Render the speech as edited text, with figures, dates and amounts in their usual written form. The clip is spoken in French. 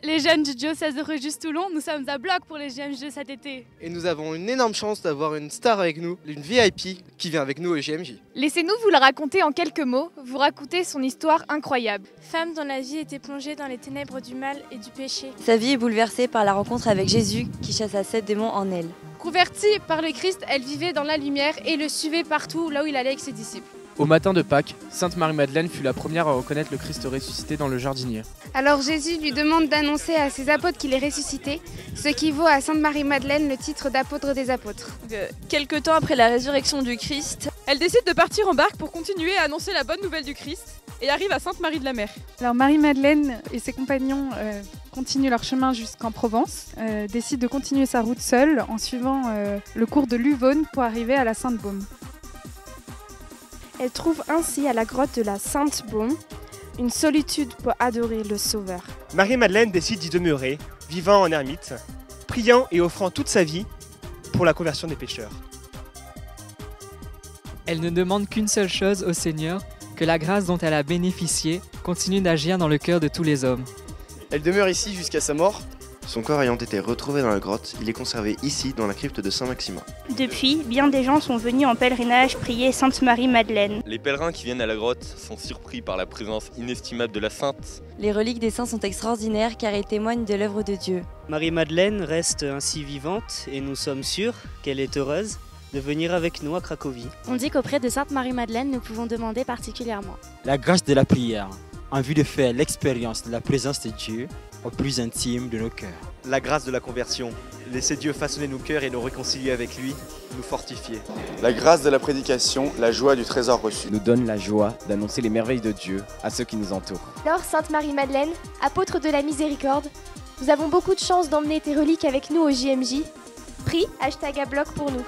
les jeunes du diocèse de Fréjus-Toulon, nous sommes à bloc pour les JMJ cet été. Et nous avons une énorme chance d'avoir une star avec nous, une VIP qui vient avec nous au JMJ. Laissez-nous vous la raconter en quelques mots, vous raconter son histoire incroyable. Femme dont la vie était plongée dans les ténèbres du mal et du péché. Sa vie est bouleversée par la rencontre avec Jésus qui chassa 7 démons en elle. Convertie par le Christ, elle vivait dans la lumière et le suivait partout là où il allait avec ses disciples. Au matin de Pâques, Sainte Marie-Madeleine fut la première à reconnaître le Christ ressuscité dans le jardinier. Alors Jésus lui demande d'annoncer à ses apôtres qu'il est ressuscité, ce qui vaut à Sainte Marie-Madeleine le titre d'apôtre des apôtres. Quelque temps après la résurrection du Christ, elle décide de partir en barque pour continuer à annoncer la bonne nouvelle du Christ et arrive à Sainte-Marie de la Mer. Alors Marie-Madeleine et ses compagnons continuent leur chemin jusqu'en Provence, décident de continuer sa route seule en suivant le cours de l'Uvonne pour arriver à la Sainte-Baume. Elle trouve ainsi à la grotte de la Sainte-Baume une solitude pour adorer le Sauveur. Marie-Madeleine décide d'y demeurer, vivant en ermite, priant et offrant toute sa vie pour la conversion des pécheurs. Elle ne demande qu'une seule chose au Seigneur, que la grâce dont elle a bénéficié continue d'agir dans le cœur de tous les hommes. Elle demeure ici jusqu'à sa mort. Son corps ayant été retrouvé dans la grotte, il est conservé ici dans la crypte de Saint-Maximin. Depuis, bien des gens sont venus en pèlerinage prier Sainte Marie-Madeleine. Les pèlerins qui viennent à la grotte sont surpris par la présence inestimable de la sainte. Les reliques des saints sont extraordinaires car elles témoignent de l'œuvre de Dieu. Marie-Madeleine reste ainsi vivante et nous sommes sûrs qu'elle est heureuse de venir avec nous à Cracovie. On dit qu'auprès de Sainte Marie-Madeleine, nous pouvons demander particulièrement la grâce de la prière, en vue de faire l'expérience de la présence de Dieu au plus intime de nos cœurs. La grâce de la conversion, laisser Dieu façonner nos cœurs et nous réconcilier avec lui, nous fortifier. La grâce de la prédication, la joie du trésor reçu. Nous donne la joie d'annoncer les merveilles de Dieu à ceux qui nous entourent. Alors, Sainte Marie-Madeleine, apôtre de la miséricorde, nous avons beaucoup de chance d'emmener tes reliques avec nous au JMJ. Prie #ABloc pour nous.